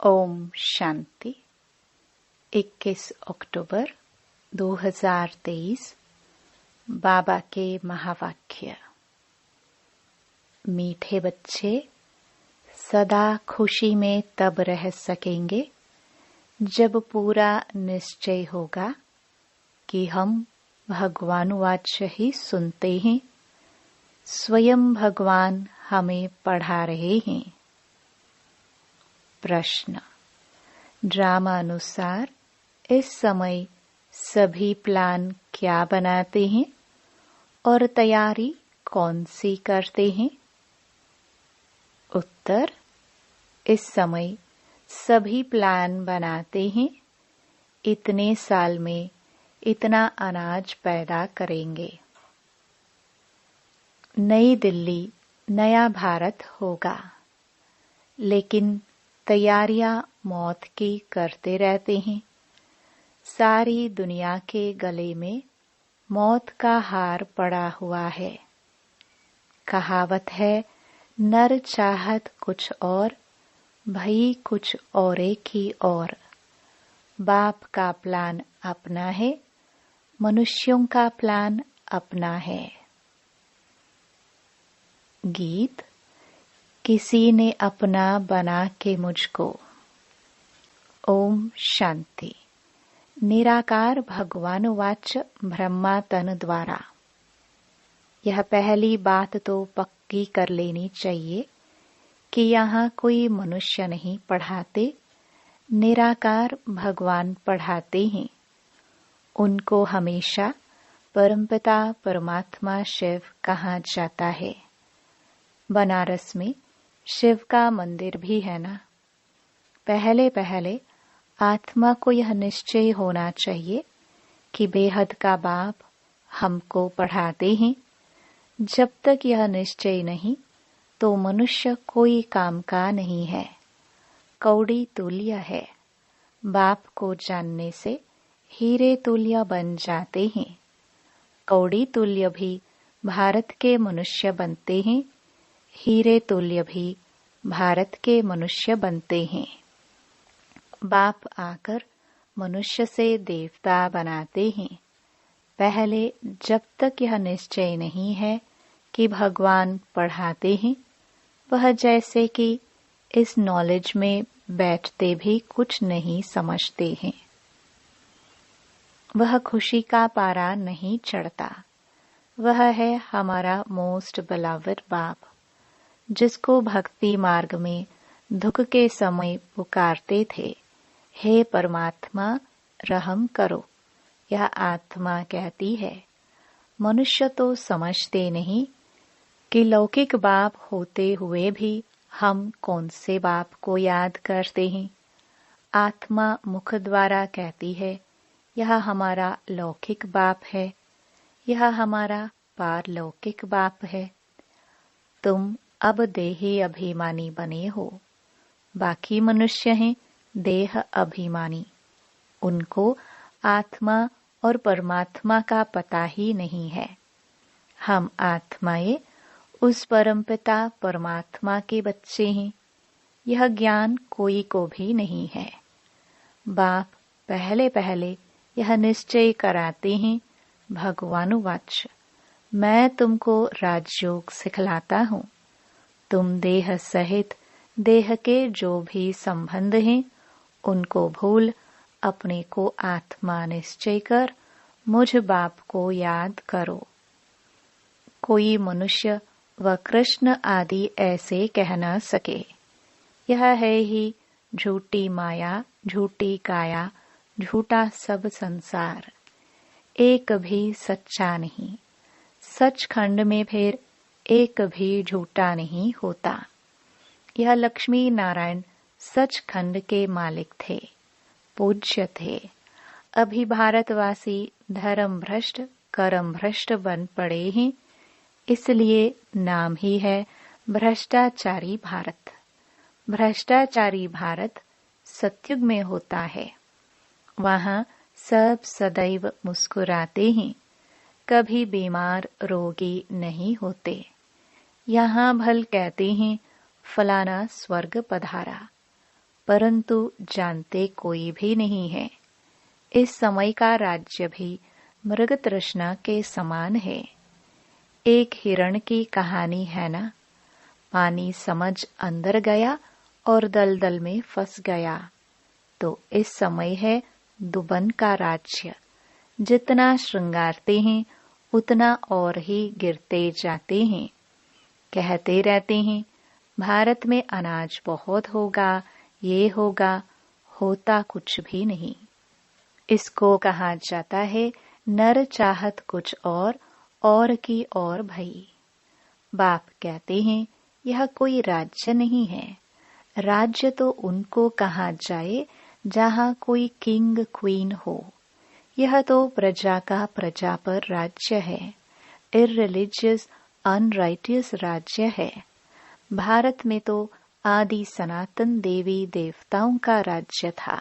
ओम शांति। 21 अक्टूबर 2023 बाबा के महावाक्य। मीठे बच्चे सदा खुशी में तब रह सकेंगे जब पूरा निश्चय होगा कि हम भगवान वाच्य ही सुनते हैं, स्वयं भगवान हमें पढ़ा रहे हैं। प्रश्न। ड्रामा अनुसार इस समय सभी प्लान क्या बनाते हैं और तैयारी कौन सी करते हैं? उत्तर। इस समय सभी प्लान बनाते हैं, इतने साल में इतना अनाज पैदा करेंगे, नई दिल्ली नया भारत होगा। लेकिन तैयारियां मौत की करते रहते हैं। सारी दुनिया के गले में मौत का हार पड़ा हुआ है। कहावत है, नर चाहत कुछ और, भई कुछ औरे की और। बाप का प्लान अपना है, मनुष्यों का प्लान अपना है। गीत। किसी ने अपना बना के मुझको। ओम शांति। निराकार भगवान वाच्य ब्रह्मा तन द्वारा। यह पहली बात तो पक्की कर लेनी चाहिए कि यहाँ कोई मनुष्य नहीं पढ़ाते, निराकार भगवान पढ़ाते हैं। उनको हमेशा परमपिता परमात्मा शिव कहा जाता है। बनारस में शिव का मंदिर भी है ना। पहले पहले आत्मा को यह निश्चय होना चाहिए कि बेहद का बाप हमको पढ़ाते हैं। जब तक यह निश्चय नहीं तो मनुष्य कोई काम का नहीं है, कौड़ी तुल्य है। बाप को जानने से हीरे तुल्य बन जाते हैं। कौड़ी तुल्य भी भारत के मनुष्य बनते हैं, हीरे तुल्य भी भारत के मनुष्य बनते हैं। बाप आकर मनुष्य से देवता बनाते हैं। पहले जब तक यह निश्चय नहीं है कि भगवान पढ़ाते हैं, वह जैसे कि इस नॉलेज में बैठते भी कुछ नहीं समझते हैं। वह खुशी का पारा नहीं चढ़ता। वह है हमारा मोस्ट बिलवड बाप, जिसको भक्ति मार्ग में दुख के समय पुकारते थे, हे परमात्मा रहम करो। यह आत्मा कहती है। मनुष्य तो समझते नहीं कि लौकिक बाप होते हुए भी हम कौन से बाप को याद करते हैं। आत्मा मुख द्वारा कहती है, यह हमारा लौकिक बाप है, यह हमारा पारलौकिक बाप है। तुम अब देही अभिमानी बने हो। बाकी मनुष्य हैं देह अभिमानी। उनको आत्मा और परमात्मा का पता ही नहीं है। हम आत्माएं उस परमपिता परमात्मा के बच्चे हैं। यह ज्ञान कोई को भी नहीं है। बाप पहले पहले यह निश्चय कराते हैं, भगवान वाच्य मैं तुमको राजयोग सिखलाता हूँ। तुम देह सहित देह के जो भी संबंध हैं उनको भूल अपने को आत्मा निश्चय कर मुझ बाप को याद करो। कोई मनुष्य व कृष्ण आदि ऐसे कह न सके। यह है ही झूठी माया, झूठी काया, झूठा सब संसार। एक भी सच्चा नहीं। सचखंड में फिर एक भी झूठा नहीं होता। यह लक्ष्मी नारायण सचखंड के मालिक थे, पूज्य थे। अभी भारतवासी धर्म भ्रष्ट कर्म भ्रष्ट बन पड़े हैं, इसलिए नाम ही है भ्रष्टाचारी भारत। भ्रष्टाचारी भारत सतयुग में होता है। वहाँ सब सदैव मुस्कुराते हैं, कभी बीमार रोगी नहीं होते। यहाँ भल कहते हैं फलाना स्वर्ग पधारा। परंतु जानते कोई भी नहीं है। इस समय का राज्य भी मृग तृष्णा के समान है। एक हिरण की कहानी है ना, पानी समझ अंदर गया और दलदल में फंस गया। तो इस समय है दुबन का राज्य। जितना श्रृंगारते हैं उतना और ही गिरते जाते हैं। कहते रहते हैं भारत में अनाज बहुत होगा, ये होगा, होता कुछ भी नहीं। इसको कहा जाता है नर चाहत कुछ और की और भई। बाप कहते हैं यह कोई राज्य नहीं है। राज्य तो उनको कहा जाए जहाँ कोई किंग क्वीन हो। यह तो प्रजा का प्रजा पर राज्य है, इररिलीजियस अनराइटियस राज्य है। भारत में तो आदि सनातन देवी देवताओं का राज्य था।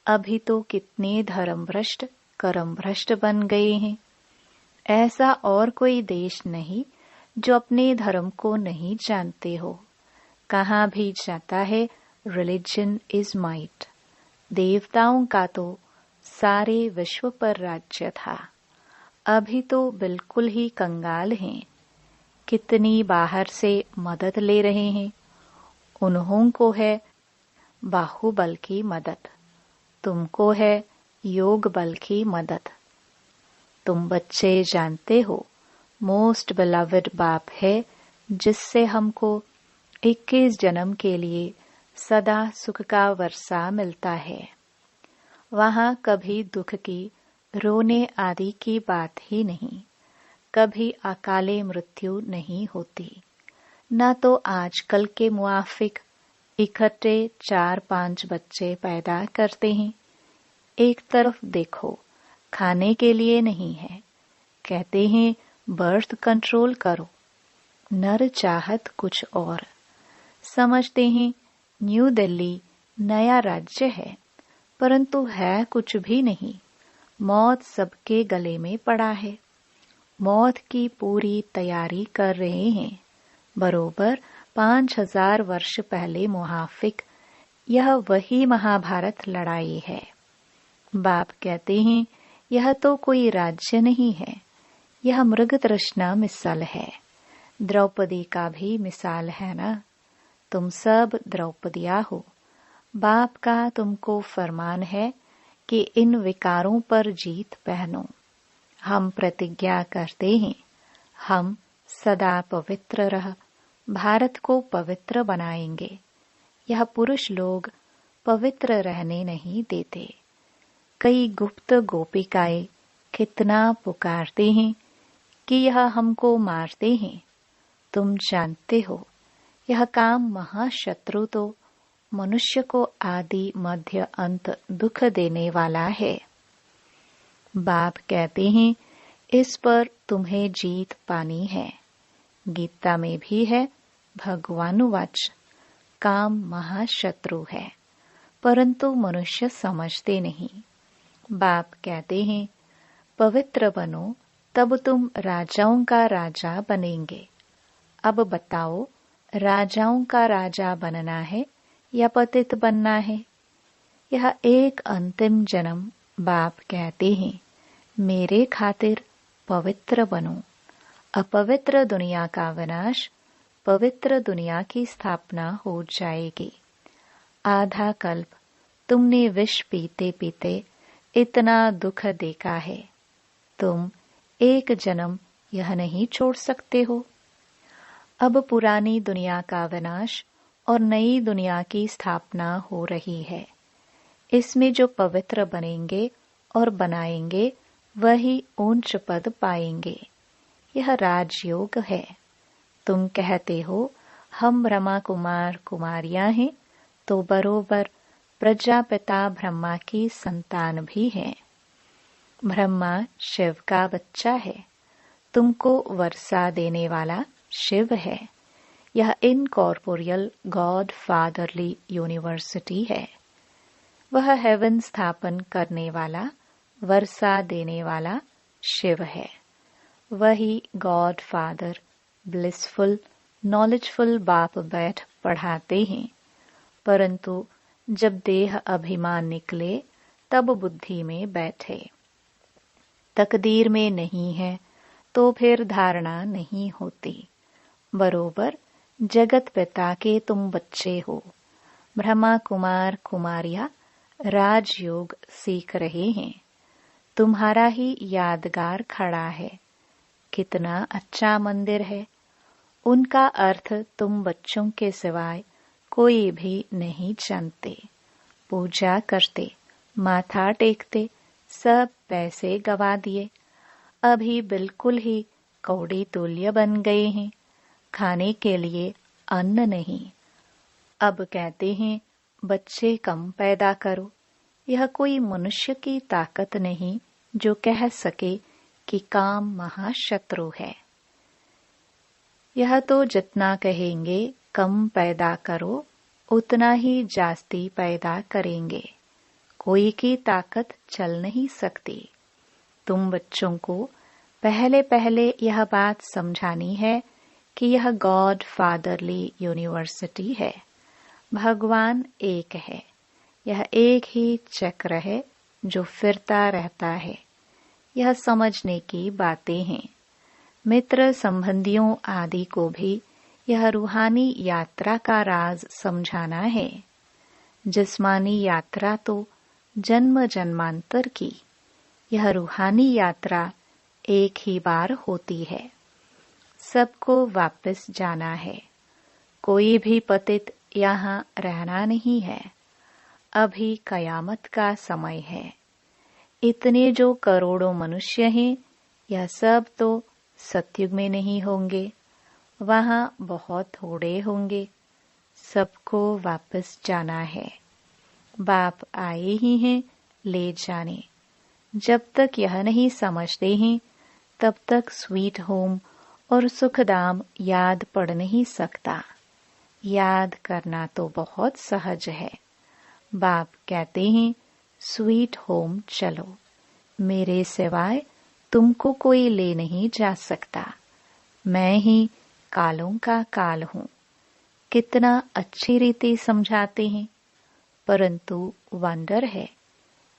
अभी तो कितने धर्मभ्रष्ट कर्मभ्रष्ट बन गए हैं। ऐसा और कोई देश नहीं जो अपने धर्म को नहीं जानते हो। कहाँ भी जाता है रिलीजन इज माइट। देवताओं का तो सारे विश्व पर राज्य था। अभी तो बिल्कुल ही कंगाल हैं। कितनी बाहर से मदद ले रहे हैं। उन्हों को है बाहुबल की मदद, तुमको है योग बल की मदद। तुम बच्चे जानते हो मोस्ट बिलवड बाप है जिससे हमको 21 जन्म के लिए सदा सुख का वर्षा मिलता है। वहाँ कभी दुख की, रोने आदि की बात ही नहीं। कभी अकाले मृत्यु नहीं होती। न तो आजकल के मुआफिक इकट्ठे 4-5 बच्चे पैदा करते हैं। एक तरफ देखो खाने के लिए नहीं है, कहते हैं बर्थ कंट्रोल करो। नर चाहत कुछ और। समझते हैं न्यू दिल्ली नया राज्य है, परंतु है कुछ भी नहीं। मौत सबके गले में पड़ा है। मौत की पूरी तैयारी कर रहे हैं। बरोबर 5000 वर्ष पहले मुहाफिक यह वही महाभारत लड़ाई है। बाप कहते हैं यह तो कोई राज्य नहीं है, यह मृग तृष्णा मिसाल है। द्रौपदी का भी मिसाल है ना। तुम सब द्रौपदिया हो। बाप का तुमको फरमान है कि इन विकारों पर जीत पहनो। हम प्रतिज्ञा करते हैं हम सदा पवित्र रह भारत को पवित्र बनाएंगे। यह पुरुष लोग पवित्र रहने नहीं देते। कई गुप्त गोपिकाएं कितना पुकारते हैं कि यह हमको मारते हैं। तुम जानते हो यह काम महाशत्रु तो मनुष्य को आदि मध्य अंत दुख देने वाला है। बाप कहते हैं इस पर तुम्हें जीत पानी है। गीता में भी है भगवानुवाच काम महाशत्रु है, परंतु मनुष्य समझते नहीं। बाप कहते हैं पवित्र बनो तब तुम राजाओं का राजा बनेंगे। अब बताओ राजाओं का राजा बनना है या पतित बनना है। यह एक अंतिम जन्म बाप कहते हैं मेरे खातिर पवित्र बनो। अपवित्र दुनिया का विनाश, पवित्र दुनिया की स्थापना हो जाएगी। आधा कल्प तुमने विष पीते पीते इतना दुख देखा है। तुम एक जन्म यह नहीं छोड़ सकते हो। अब पुरानी दुनिया का विनाश और नई दुनिया की स्थापना हो रही है। इसमें जो पवित्र बनेंगे और बनाएंगे वही ऊंच पद पाएंगे। यह राजयोग है। तुम कहते हो हम ब्रह्मा कुमार कुमारियां हैं, तो बरोबर प्रजापिता ब्रह्मा की संतान भी है। ब्रह्मा शिव का बच्चा है। तुमको वर्षा देने वाला शिव है। यह इनकॉर्पोरियल गॉड फादरली यूनिवर्सिटी है। वह हेवन स्थापन करने वाला, वर्षा देने वाला शिव है। वही गॉड फादर ब्लिसफुल नॉलेजफुल बाप बैठ पढ़ाते हैं, परंतु जब देह अभिमान निकले तब बुद्धि में बैठे। तकदीर में नहीं है तो फिर धारणा नहीं होती। बरोबर जगत पिता के तुम बच्चे हो। ब्रह्मा कुमार कुमारियां राजयोग सीख रहे हैं। तुम्हारा ही यादगार खड़ा है। कितना अच्छा मंदिर है। उनका अर्थ तुम बच्चों के सिवाय कोई भी नहीं जानते। पूजा करते, माथा टेकते, सब पैसे गवा दिए। अभी बिल्कुल ही कौड़ी तुल्य बन गए हैं। खाने के लिए अन्न नहीं। अब कहते हैं बच्चे कम पैदा करो। यह कोई मनुष्य की ताकत नहीं जो कह सके कि काम महाशत्रु है। यह तो जितना कहेंगे कम पैदा करो उतना ही जास्ती पैदा करेंगे। कोई की ताकत चल नहीं सकती। तुम बच्चों को पहले पहले यह बात समझानी है कि यह गॉड फादरली यूनिवर्सिटी है। भगवान एक है। यह एक ही चक्र है जो फिरता रहता है। यह समझने की बातें हैं। मित्र संबंधियों आदि को भी यह रूहानी यात्रा का राज समझाना है। जिस्मानी यात्रा तो जन्म जन्मांतर की। यह रूहानी यात्रा एक ही बार होती है। सबको वापस जाना है। कोई भी पतित यहाँ रहना नहीं है। अभी कयामत का समय है। इतने जो करोड़ों मनुष्य हैं, यह सब तो सतयुग में नहीं होंगे। वहां बहुत थोड़े होंगे। सबको वापस जाना है। बाप आए ही हैं ले जाने। जब तक यह नहीं समझते हैं तब तक स्वीट होम और सुखधाम याद पड़ नहीं सकता। याद करना तो बहुत सहज है। बाप कहते हैं स्वीट होम चलो। मेरे सिवाय तुमको कोई ले नहीं जा सकता। मैं ही कालों का काल हूँ। कितना अच्छी रीति समझाते हैं। परंतु वंडर है,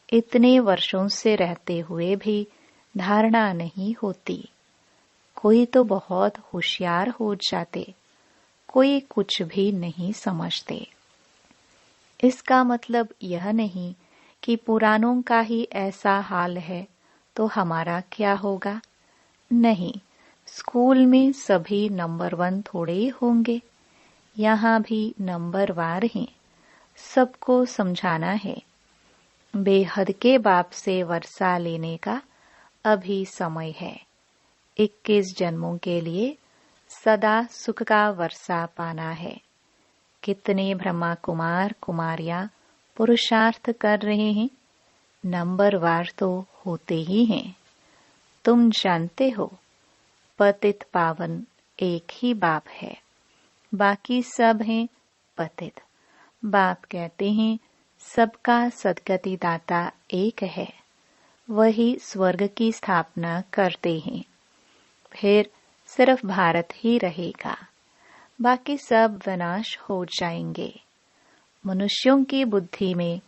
इतने वर्षों से रहते हुए भी धारणा नहीं होती। कोई तो बहुत होशियार हो जाते, कोई कुछ भी नहीं समझते। इसका मतलब यह नहीं कि पुरानों का ही ऐसा हाल है तो हमारा क्या होगा। नहीं, स्कूल में सभी नंबर 1 थोड़े होंगे। यहाँ भी नंबर वार हैं। सबको समझाना है। बेहद के बाप से वर्षा लेने का अभी समय है। 21 जन्मों के लिए सदा सुख का वर्षा पाना है। कितने ब्रह्मा कुमार कुमारियां पुरुषार्थ कर रहे हैं। नंबर वार तो होते ही हैं। तुम जानते हो पतित पावन एक ही बाप है। बाकी सब हैं पतित। बाप कहते हैं सबका सदगति दाता एक है। वही स्वर्ग की स्थापना करते हैं। फिर सिर्फ भारत ही रहेगा। बाकी सब विनाश हो जाएंगे। मनुष्यों की बुद्धि में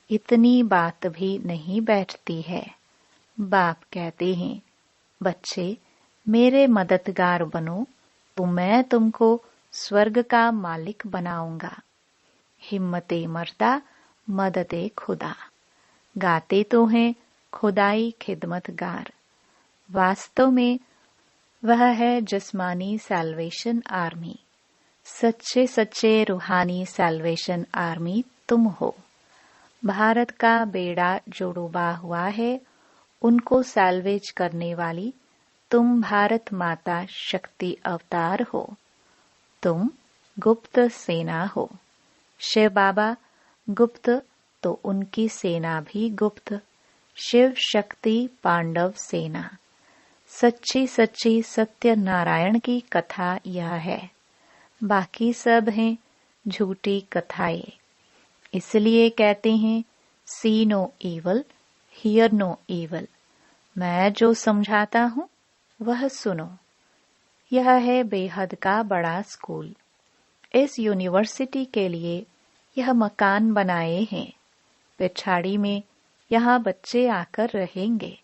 इतनी बात भी नहीं बैठती है। बाप कहते हैं बच्चे मेरे मददगार बनो तो मैं तुमको स्वर्ग का मालिक बनाऊंगा। हिम्मते मर्दा मददे खुदा। गाते तो हैं खुदाई खिदमतगार। वास्तव में वह है जिस्मानी सैल्वेशन आर्मी। सच्चे सच्चे रूहानी सैल्वेशन आर्मी तुम हो। भारत का बेड़ा जो डूबा हुआ है उनको सैल्वेज करने वाली तुम भारत माता शक्ति अवतार हो। तुम गुप्त सेना हो। शिव बाबा गुप्त तो उनकी सेना भी गुप्त। शिव शक्ति पांडव सेना। सच्ची सच्ची सत्य नारायण की कथा यह है। बाकी सब हैं झूठी कथाएं। इसलिए कहते हैं see no evil hear no evil. मैं जो समझाता हूँ वह सुनो। यह है बेहद का बड़ा स्कूल। इस यूनिवर्सिटी के लिए यह मकान बनाए हैं, पिछाड़ी में यहाँ बच्चे आकर रहेंगे।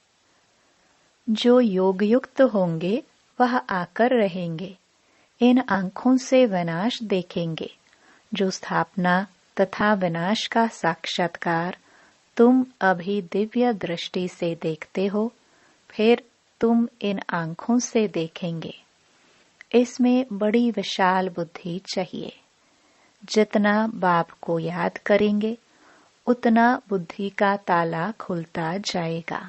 जो योग युक्त होंगे वह आकर रहेंगे, इन आंखों से विनाश देखेंगे। जो स्थापना तथा विनाश का साक्षात्कार तुम अभी दिव्य दृष्टि से देखते हो, फिर तुम इन आंखों से देखेंगे। इसमें बड़ी विशाल बुद्धि चाहिए। जितना बाप को याद करेंगे उतना बुद्धि का ताला खुलता जाएगा।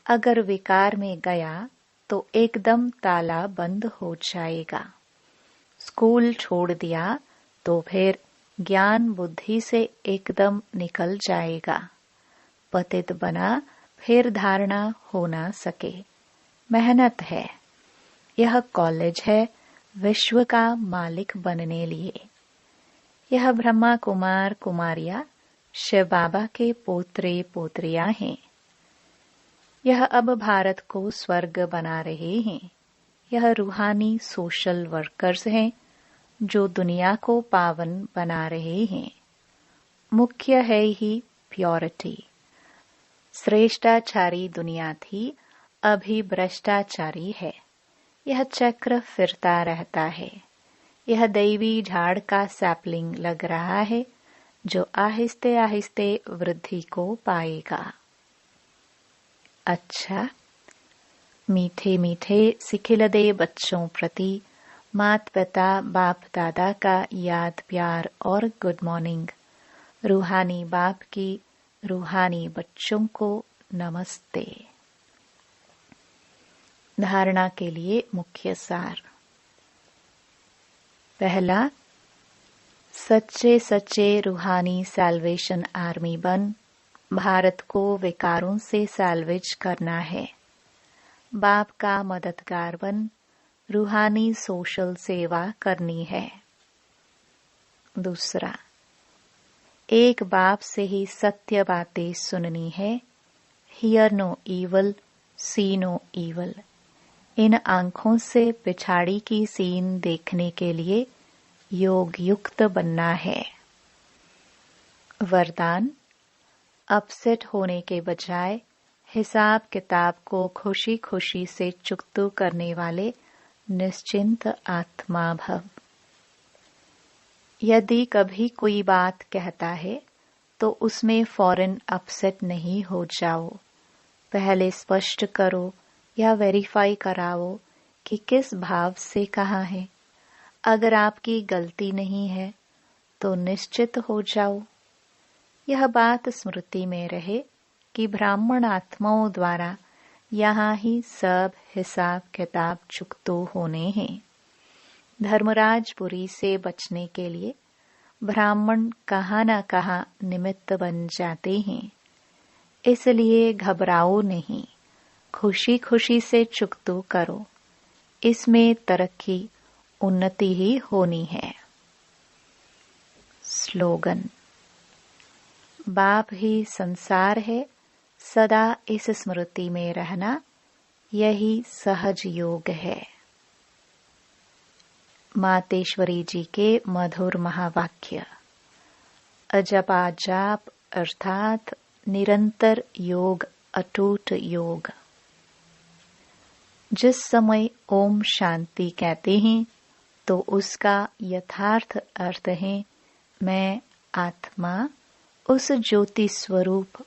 अगर विकार में गया तो एकदम ताला बंद हो जाएगा। स्कूल छोड़ दिया तो फिर ज्ञान बुद्धि से एकदम निकल जाएगा। पतित बना फिर धारणा हो ना सके। मेहनत है। यह कॉलेज है विश्व का मालिक बनने लिए। यह ब्रह्मा कुमार कुमारियां शिव बाबा के पोत्रे पोत्रियां हैं। यह अब भारत को स्वर्ग बना रहे हैं। यह रूहानी सोशल वर्कर्स हैं जो दुनिया को पावन बना रहे हैं। मुख्य है ही प्योरिटी। श्रेष्ठाचारी दुनिया थी, अभी भ्रष्टाचारी है। यह चक्र फिरता रहता है। यह दैवी झाड़ का सैपलिंग लग रहा है जो आहिस्ते आहिस्ते वृद्धि को पाएगा। अच्छा, मीठे मीठे सिखिलदे बच्चों प्रति मात पिता बाप दादा का याद प्यार और गुड मॉर्निंग। रूहानी बाप की रूहानी बच्चों को नमस्ते। धारणा के लिए मुख्य सार। पहला, सच्चे सच्चे रूहानी सैल्वेशन आर्मी बन भारत को विकारों से सैल्वेज करना है। बाप का मददगार बन रूहानी सोशल सेवा करनी है। दूसरा, एक बाप से ही सत्य बातें सुननी है। Hear no evil, see no evil. इन आंखों से पिछाड़ी की सीन देखने के लिए योग युक्त बनना है। वरदान, अपसेट होने के बजाय हिसाब किताब को खुशी खुशी से चुकतू करने वाले निश्चिंत आत्मा भव। यदि कभी कोई बात कहता है तो उसमें फौरन अपसेट नहीं हो जाओ। पहले स्पष्ट करो या वेरीफाई कराओ कि किस भाव से कहा है। अगर आपकी गलती नहीं है तो निश्चित हो जाओ। यह बात स्मृति में रहे कि ब्राह्मण आत्माओं द्वारा यहाँ ही सब हिसाब किताब चुकतो होने हैं। धर्मराजपुरी से बचने के लिए ब्राह्मण कहाँ न कहाँ निमित्त बन जाते हैं। इसलिए घबराओ नहीं, खुशी खुशी से चुकतो करो। इसमें तरक्की उन्नति ही होनी है। स्लोगन, बाप ही संसार है, सदा इस स्मृति में रहना यही सहज योग है। मातेश्वरी जी के मधुर महावाक्य। अजपा जाप अर्थात निरंतर योग, अटूट योग। जिस समय ओम शांति कहते हैं तो उसका यथार्थ अर्थ है मैं आत्मा उस ज्योति स्वरूप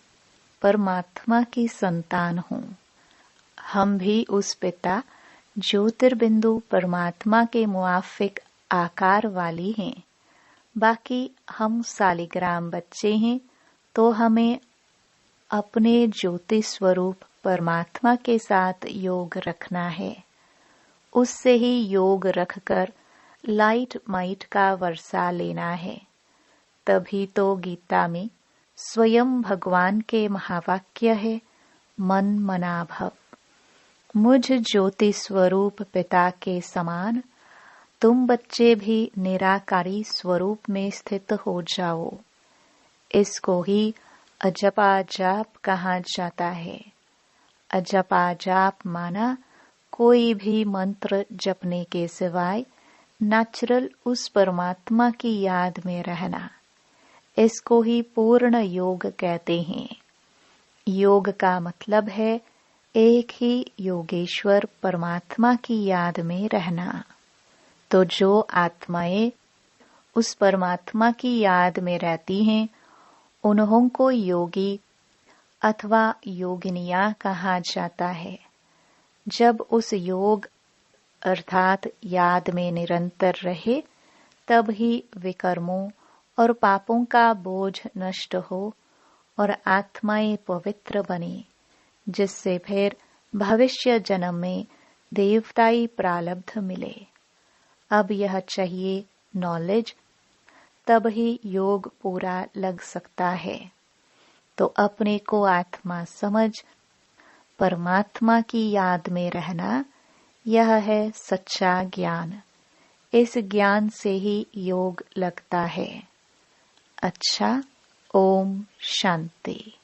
परमात्मा की संतान हूँ। हम भी उस पिता ज्योतिर्बिंदु परमात्मा के मुआफिक आकार वाली हैं। बाकी हम सालिग्राम बच्चे हैं तो हमें अपने ज्योति स्वरूप परमात्मा के साथ योग रखना है। उससे ही योग रखकर लाइट माइट का वर्षा लेना है। तभी तो गीता में स्वयं भगवान के महावाक्य है, मन मना भव। मुझ ज्योति स्वरूप पिता के समान तुम बच्चे भी निराकारी स्वरूप में स्थित हो जाओ। इसको ही अजपा जाप कहा जाता है। अजपा जाप माना कोई भी मंत्र जपने के सिवाय नेचुरल उस परमात्मा की याद में रहना। इसको ही पूर्ण योग कहते हैं। योग का मतलब है एक ही योगेश्वर परमात्मा की याद में रहना। तो जो आत्माएं उस परमात्मा की याद में रहती हैं, उन्हों को योगी अथवा योगिनिया कहा जाता है। जब उस योग अर्थात याद में निरंतर रहे, तब ही विकर्मों और पापों का बोझ नष्ट हो और आत्माएं पवित्र बने, जिससे फिर भविष्य जन्म में देवताई प्रारब्ध मिले। अब यह चाहिए नॉलेज, तब ही योग पूरा लग सकता है। तो अपने को आत्मा समझ परमात्मा की याद में रहना, यह है सच्चा ज्ञान। इस ज्ञान से ही योग लगता है। अच्छा, ओम शांति।